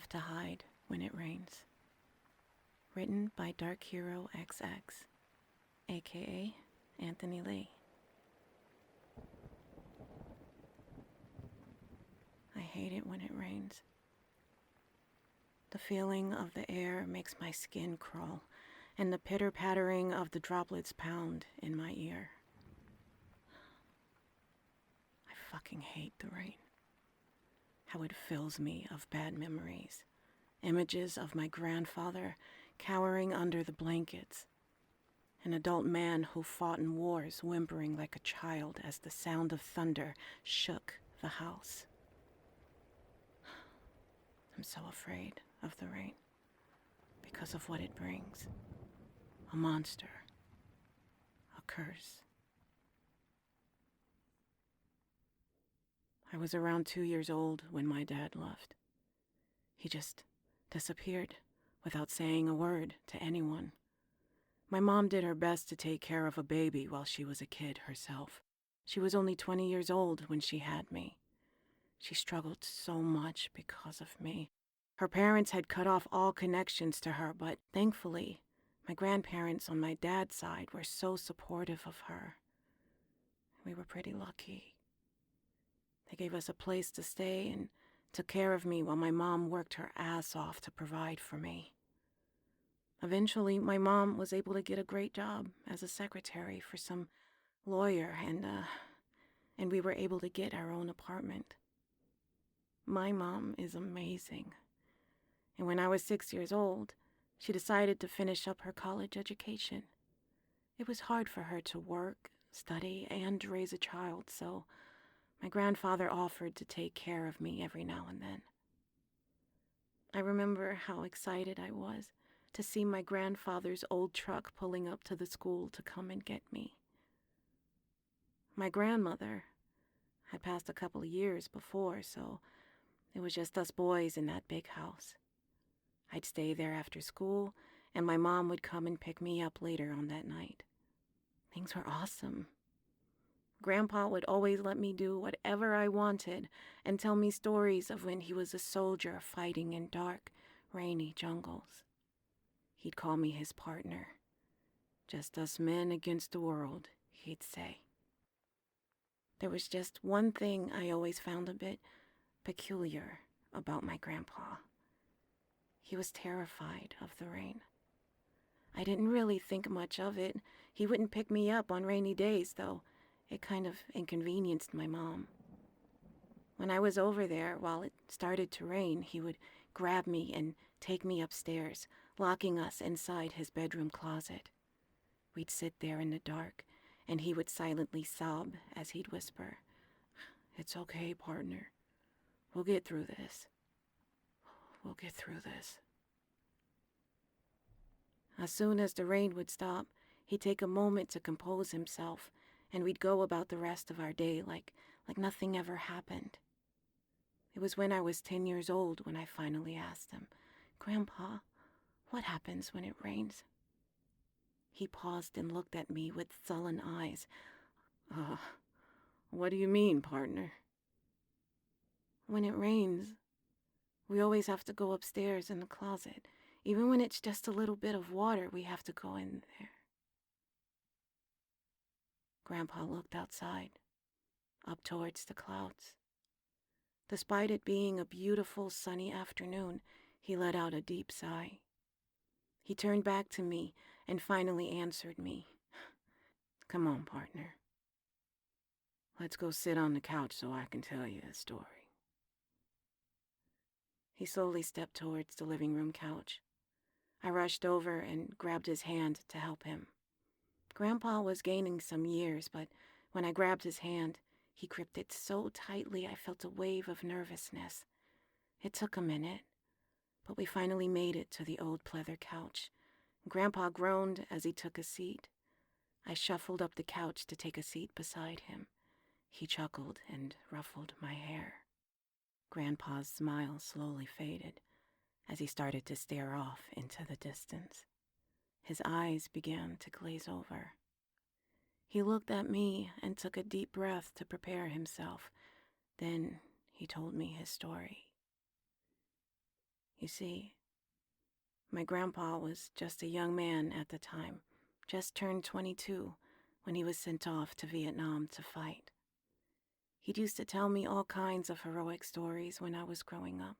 have to hide when it rains. Written by Darkheroxx, aka Anthony Lee. I hate it when it rains. The feeling of the air makes my skin crawl, and the pitter-pattering of the droplets pound in my ear. I fucking hate the rain. How it fills me of bad memories. Images of my grandfather cowering under the blankets. An adult man who fought in wars whimpering like a child as the sound of thunder shook the house. I'm so afraid of the rain because of what it brings. A monster. A curse. I was around 2 years old when my dad left. He just disappeared without saying a word to anyone. My mom did her best to take care of a baby while she was a kid herself. She was only 20 years old when she had me. She struggled so much because of me. Her parents had cut off all connections to her, but thankfully, my grandparents on my dad's side were so supportive of her. We were pretty lucky. They gave us a place to stay and took care of me while my mom worked her ass off to provide for me. Eventually, my mom was able to get a great job as a secretary for some lawyer, and we were able to get our own apartment. My mom is amazing. And when I was 6 years old, she decided to finish up her college education. It was hard for her to work, study, and raise a child, so my grandfather offered to take care of me every now and then. I remember how excited I was to see my grandfather's old truck pulling up to the school to come and get me. My grandmother had passed a couple of years before, so it was just us boys in that big house. I'd stay there after school, and my mom would come and pick me up later on that night. Things were awesome. Grandpa would always let me do whatever I wanted and tell me stories of when he was a soldier fighting in dark, rainy jungles. He'd call me his partner. Just us men against the world, he'd say. There was just one thing I always found a bit peculiar about my grandpa. He was terrified of the rain. I didn't really think much of it. He wouldn't pick me up on rainy days, though. It kind of inconvenienced my mom. When I was over there, while it started to rain, he would grab me and take me upstairs, locking us inside his bedroom closet. We'd sit there in the dark, and he would silently sob as he'd whisper, "It's okay, partner. We'll get through this. We'll get through this." As soon as the rain would stop, he'd take a moment to compose himself, and we'd go about the rest of our day like nothing ever happened. It was when I was 10 years old when I finally asked him, "Grandpa, what happens when it rains?" He paused and looked at me with sullen eyes. What do you mean, partner?" "When it rains, we always have to go upstairs in the closet. Even when it's just a little bit of water, we have to go in there." Grandpa looked outside, up towards the clouds. Despite it being a beautiful sunny afternoon, he let out a deep sigh. He turned back to me and finally answered me. "Come on, partner. Let's go sit on the couch so I can tell you a story." He slowly stepped towards the living room couch. I rushed over and grabbed his hand to help him. Grandpa was gaining some years, but when I grabbed his hand, he gripped it so tightly I felt a wave of nervousness. It took a minute, but we finally made it to the old pleather couch. Grandpa groaned as he took a seat. I shuffled up the couch to take a seat beside him. He chuckled and ruffled my hair. Grandpa's smile slowly faded as he started to stare off into the distance. His eyes began to glaze over. He looked at me and took a deep breath to prepare himself. Then he told me his story. You see, my grandpa was just a young man at the time, just turned 22 when he was sent off to Vietnam to fight. He'd used to tell me all kinds of heroic stories when I was growing up,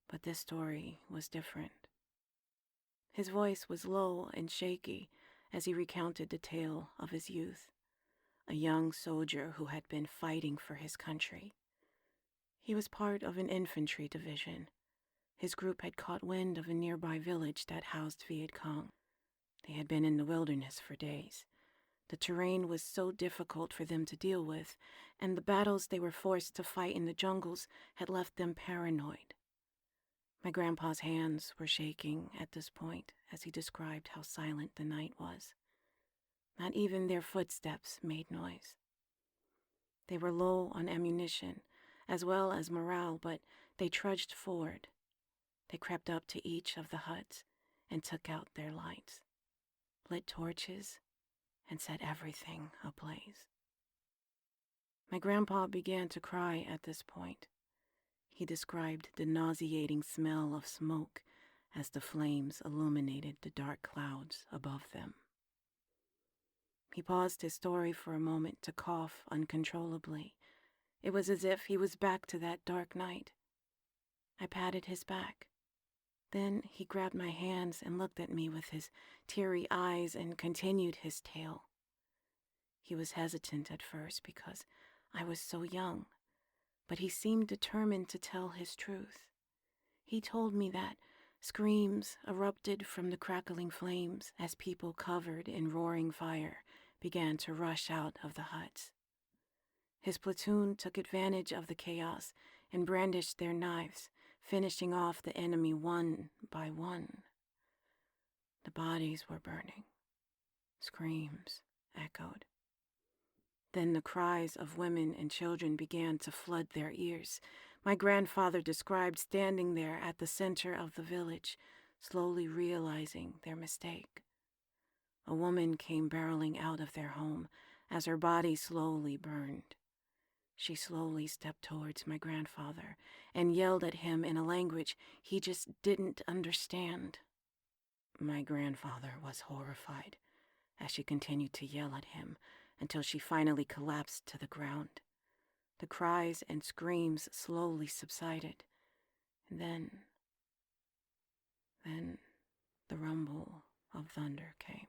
but this story was different. His voice was low and shaky as he recounted the tale of his youth, a young soldier who had been fighting for his country. He was part of an infantry division. His group had caught wind of a nearby village that housed Viet Cong. They had been in the wilderness for days. The terrain was so difficult for them to deal with, and the battles they were forced to fight in the jungles had left them paranoid. My grandpa's hands were shaking at this point as he described how silent the night was. Not even their footsteps made noise. They were low on ammunition, as well as morale, but they trudged forward. They crept up to each of the huts and took out their lights, lit torches, and set everything ablaze. My grandpa began to cry at this point. He described the nauseating smell of smoke as the flames illuminated the dark clouds above them. He paused his story for a moment to cough uncontrollably. It was as if he was back to that dark night. I patted his back. Then he grabbed my hands and looked at me with his teary eyes and continued his tale. He was hesitant at first because I was so young, but he seemed determined to tell his truth. He told me that screams erupted from the crackling flames as people covered in roaring fire began to rush out of the huts. His platoon took advantage of the chaos and brandished their knives, finishing off the enemy one by one. The bodies were burning. Screams echoed. Then the cries of women and children began to flood their ears. My grandfather described standing there at the center of the village, slowly realizing their mistake. A woman came barreling out of their home as her body slowly burned. She slowly stepped towards my grandfather and yelled at him in a language he just didn't understand. My grandfather was horrified as she continued to yell at him until she finally collapsed to the ground. The cries and screams slowly subsided, and then the rumble of thunder came.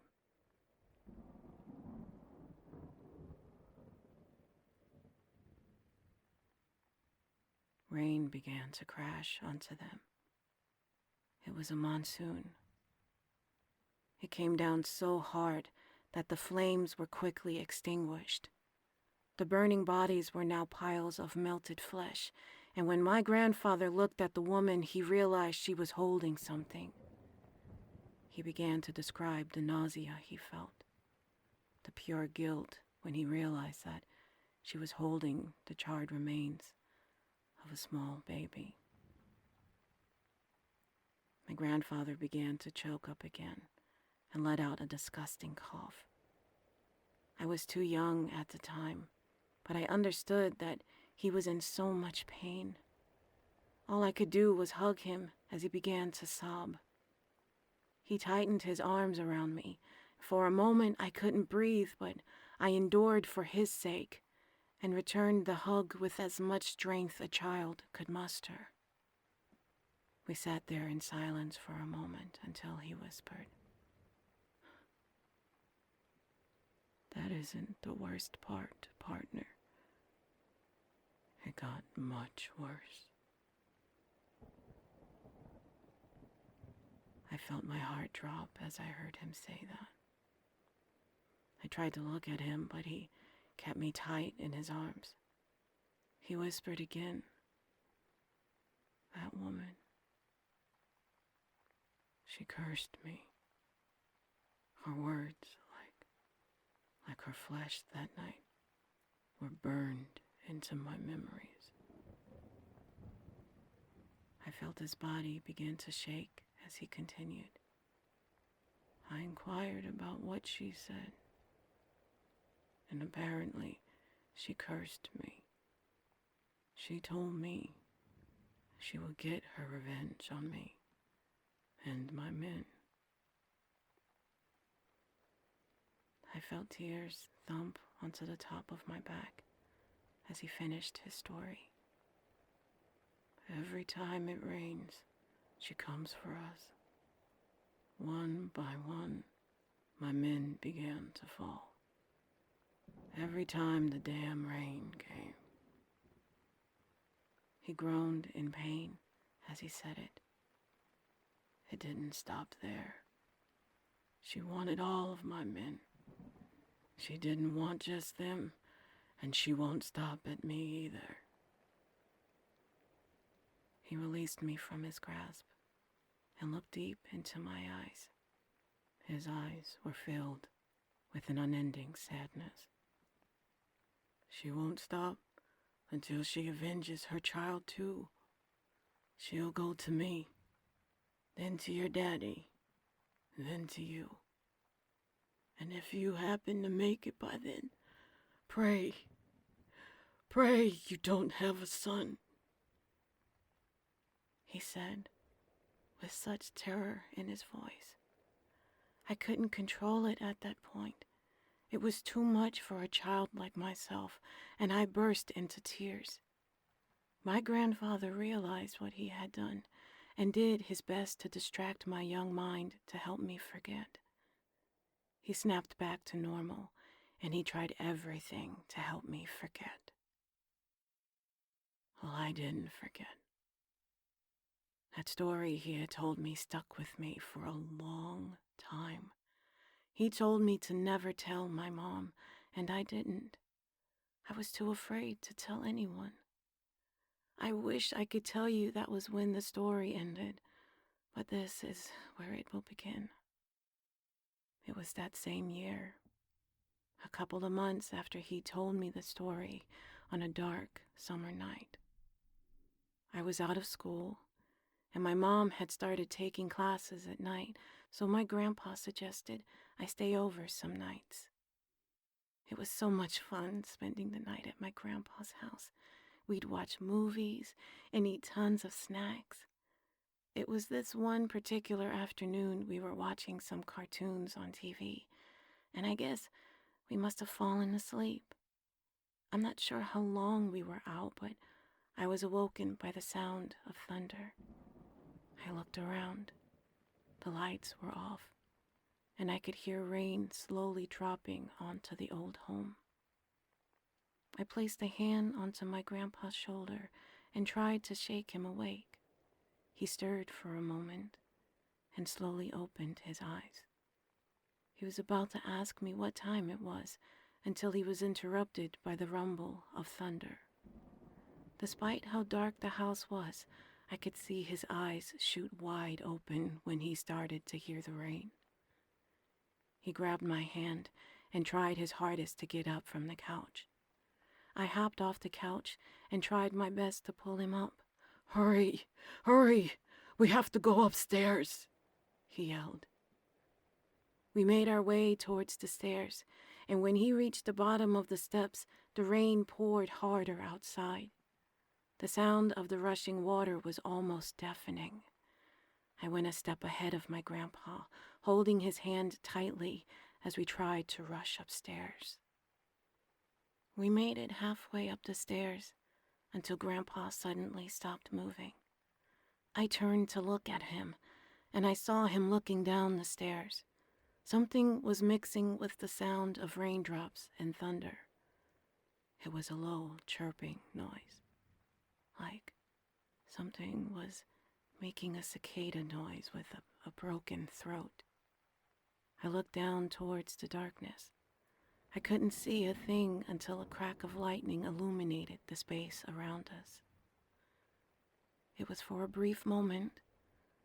Rain began to crash onto them. It was a monsoon. It came down so hard that the flames were quickly extinguished. The burning bodies were now piles of melted flesh, and when my grandfather looked at the woman, he realized she was holding something. He began to describe the nausea he felt, the pure guilt when he realized that she was holding the charred remains of a small baby. My grandfather began to choke up again and let out a disgusting cough. I was too young at the time, but I understood that he was in so much pain. All I could do was hug him as he began to sob. He tightened his arms around me. For a moment I couldn't breathe, but I endured for his sake and returned the hug with as much strength a child could muster. We sat there in silence for a moment until he whispered, "That isn't the worst part, partner. It got much worse." I felt my heart drop as I heard him say that. I tried to look at him, but he kept me tight in his arms. He whispered again, "That woman, she cursed me." Her words, like her flesh that night, were burned into my memories. I felt his body begin to shake as he continued. I inquired about what she said, and apparently she cursed me. She told me she would get her revenge on me. and my men. I felt tears thump onto the top of my back as he finished his story. Every time it rains, she comes for us. One by one, my men began to fall. Every time the damn rain came. He groaned in pain as he said it. It didn't stop there. She wanted all of my men. She didn't want just them, and she won't stop at me either. He released me from his grasp and looked deep into my eyes. His eyes were filled with an unending sadness. She won't stop until she avenges her child too. She'll go to me, then to your daddy, then to you. And if you happen to make it by then, pray you don't have a son, he said with such terror in his voice. I couldn't control it at that point. It was too much for a child like myself, and I burst into tears. My grandfather realized what he had done and did his best to distract my young mind to help me forget. He snapped back to normal, and he tried everything to help me forget. Well, I didn't forget. That story he had told me stuck with me for a long time. He told me to never tell my mom, and I didn't. I was too afraid to tell anyone. I wish I could tell you that was when the story ended, but this is where it will begin. It was that same year, a couple of months after he told me the story on a dark summer night. I was out of school, and my mom had started taking classes at night, so my grandpa suggested I stay over some nights. It was so much fun spending the night at my grandpa's house. We'd watch movies and eat tons of snacks. It was this one particular afternoon we were watching some cartoons on TV, and I guess we must have fallen asleep. I'm not sure how long we were out, but I was awoken by the sound of thunder. I looked around. The lights were off, and I could hear rain slowly dropping onto the old home. I placed a hand onto my grandpa's shoulder and tried to shake him awake. He stirred for a moment and slowly opened his eyes. He was about to ask me what time it was until he was interrupted by the rumble of thunder. Despite how dark the house was, I could see his eyes shoot wide open when he started to hear the rain. He grabbed my hand and tried his hardest to get up from the couch. I hopped off the couch and tried my best to pull him up. Hurry, we have to go upstairs, he yelled. We made our way towards the stairs, and when he reached the bottom of the steps, the rain poured harder outside. The sound of the rushing water was almost deafening. I went a step ahead of my grandpa, holding his hand tightly as we tried to rush upstairs. We made it halfway up the stairs until Grandpa suddenly stopped moving. I turned to look at him, and I saw him looking down the stairs. Something was mixing with the sound of raindrops and thunder. It was a low, chirping noise, like something was making a cicada noise with a broken throat. I looked down towards the darkness. I couldn't see a thing until a crack of lightning illuminated the space around us. It was for a brief moment,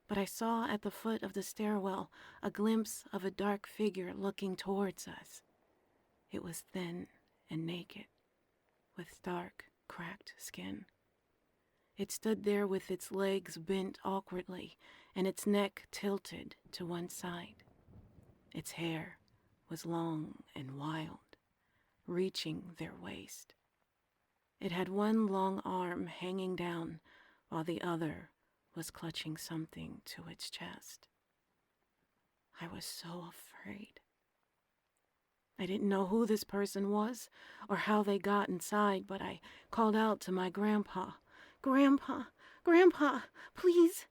but I saw at the foot of the stairwell a glimpse of a dark figure looking towards us. It was thin and naked, with dark, cracked skin. It stood there with its legs bent awkwardly and its neck tilted to one side. Its hair was long and wild, reaching their waist. It had one long arm hanging down while the other was clutching something to its chest. I was so afraid. I didn't know who this person was or how they got inside, but I called out to my grandpa, "Grandpa, Grandpa, please,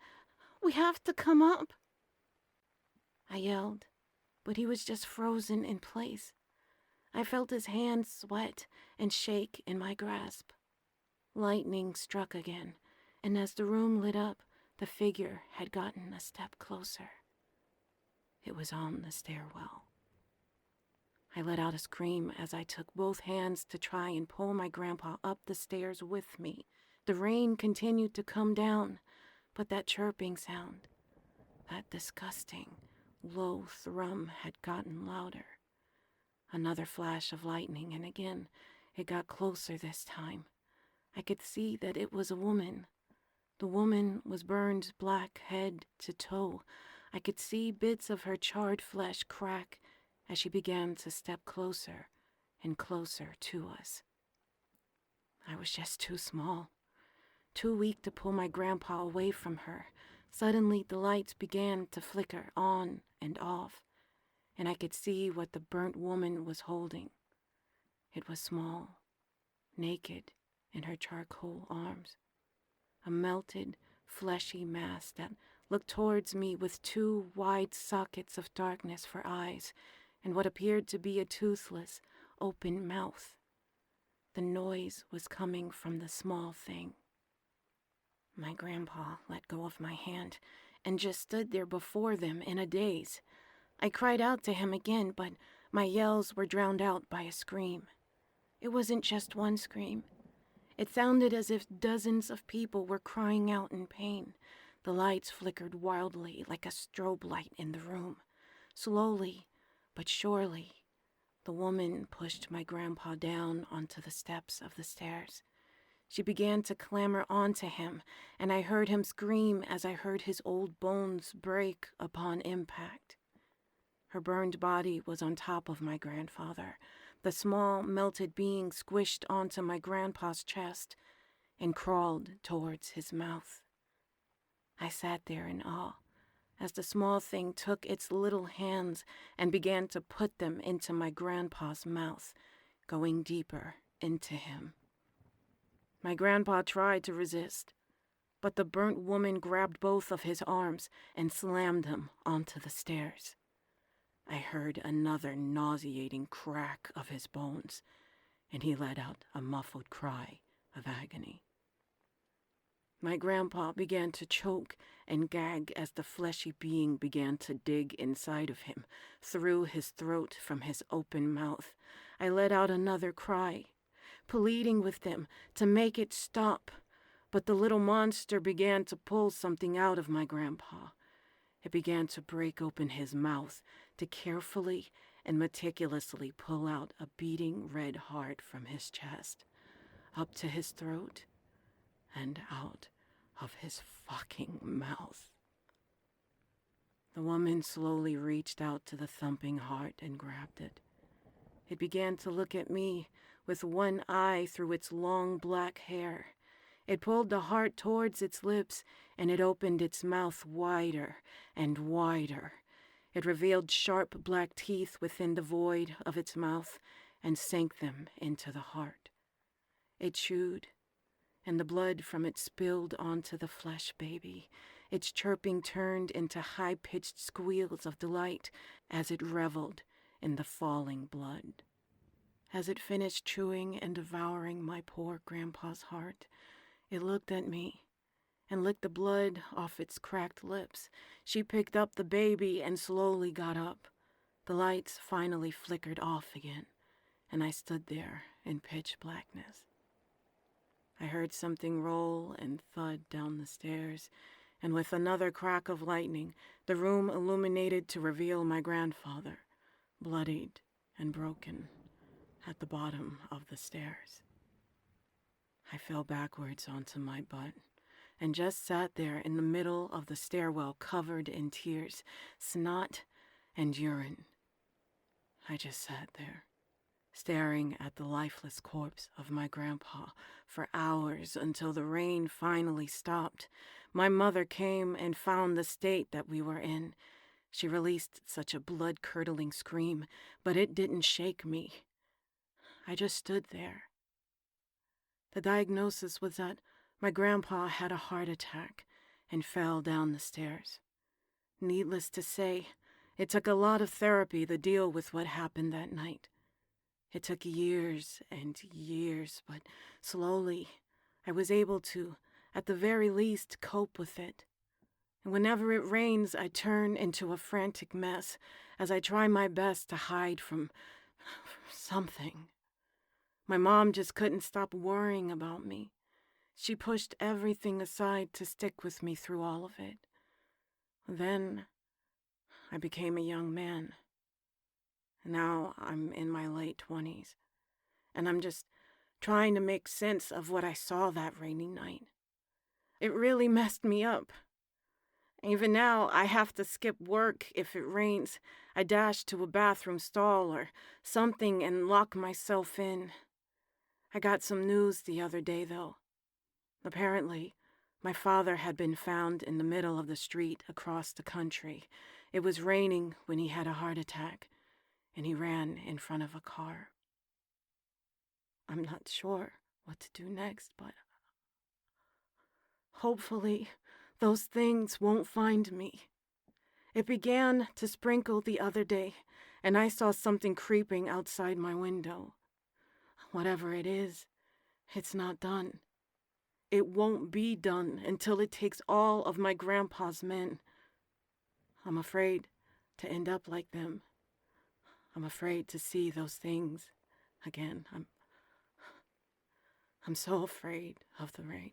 we have to come up." I yelled, but he was just frozen in place. I felt his hand sweat and shake in my grasp. Lightning struck again, and as the room lit up, the figure had gotten a step closer. It was on the stairwell. I let out a scream as I took both hands to try and pull my grandpa up the stairs with me. The rain continued to come down, but that chirping sound, that disgusting, low thrum had gotten louder. Another flash of lightning, and again, it got closer this time. I could see that it was a woman. The woman was burned black head to toe. I could see bits of her charred flesh crack as she began to step closer and closer to us. I was just too small, too weak to pull my grandpa away from her. Suddenly, the lights began to flicker on and off, and I could see what the burnt woman was holding. It was small, naked in her charcoal arms, a melted, fleshy mass that looked towards me with two wide sockets of darkness for eyes and what appeared to be a toothless, open mouth. The noise was coming from the small thing. My grandpa let go of my hand and just stood there before them in a daze. I cried out to him again, but my yells were drowned out by a scream. It wasn't just one scream. It sounded as if dozens of people were crying out in pain. The lights flickered wildly like a strobe light in the room. Slowly, but surely, the woman pushed my grandpa down onto the steps of the stairs. She began to clamber onto him, and I heard him scream as I heard his old bones break upon impact. Her burned body was on top of my grandfather. The small, melted being squished onto my grandpa's chest and crawled towards his mouth. I sat there in awe as the small thing took its little hands and began to put them into my grandpa's mouth, going deeper into him. My grandpa tried to resist, but the burnt woman grabbed both of his arms and slammed him onto the stairs. I heard another nauseating crack of his bones, and he let out a muffled cry of agony. My grandpa began to choke and gag as the fleshy being began to dig inside of him, through his throat from his open mouth. I let out another cry, pleading with them to make it stop, but the little monster began to pull something out of my grandpa. It began to break open his mouth to carefully and meticulously pull out a beating red heart from his chest, up to his throat and out of his fucking mouth. The woman slowly reached out to the thumping heart and grabbed it. It began to look at me with one eye through its long black hair. It pulled the heart towards its lips, and it opened its mouth wider and wider. It revealed sharp black teeth within the void of its mouth and sank them into the heart. It chewed, and the blood from it spilled onto the flesh baby. Its chirping turned into high-pitched squeals of delight as it reveled in the falling blood. As it finished chewing and devouring my poor grandpa's heart, it looked at me and licked the blood off its cracked lips. She picked up the baby and slowly got up. The lights finally flickered off again, and I stood there in pitch blackness. I heard something roll and thud down the stairs, and with another crack of lightning, the room illuminated to reveal my grandfather, bloodied and broken, at the bottom of the stairs. I fell backwards onto my butt and just sat there in the middle of the stairwell covered in tears, snot, and urine. I just sat there, staring at the lifeless corpse of my grandpa for hours until the rain finally stopped. My mother came and found the state that we were in. She released such a blood-curdling scream, but it didn't shake me. I just stood there. The diagnosis was that my grandpa had a heart attack and fell down the stairs. Needless to say, it took a lot of therapy to deal with what happened that night. It took years and years, but slowly I was able to, at the very least, cope with it. And whenever it rains, I turn into a frantic mess as I try my best to hide from something. My mom just couldn't stop worrying about me. She pushed everything aside to stick with me through all of it. Then I became a young man. Now I'm in my late 20s, and I'm just trying to make sense of what I saw that rainy night. It really messed me up. Even now, I have to skip work if it rains. I dash to a bathroom stall or something and lock myself in. I got some news the other day, though. Apparently, my father had been found in the middle of the street across the country. It was raining when he had a heart attack, and he ran in front of a car. I'm not sure what to do next, but hopefully those things won't find me. It began to sprinkle the other day, and I saw something creeping outside my window. Whatever it is, it's not done. It won't be done until it takes all of my grandpa's men. I'm afraid to end up like them. I'm afraid to see those things again. I'm so afraid of the rain.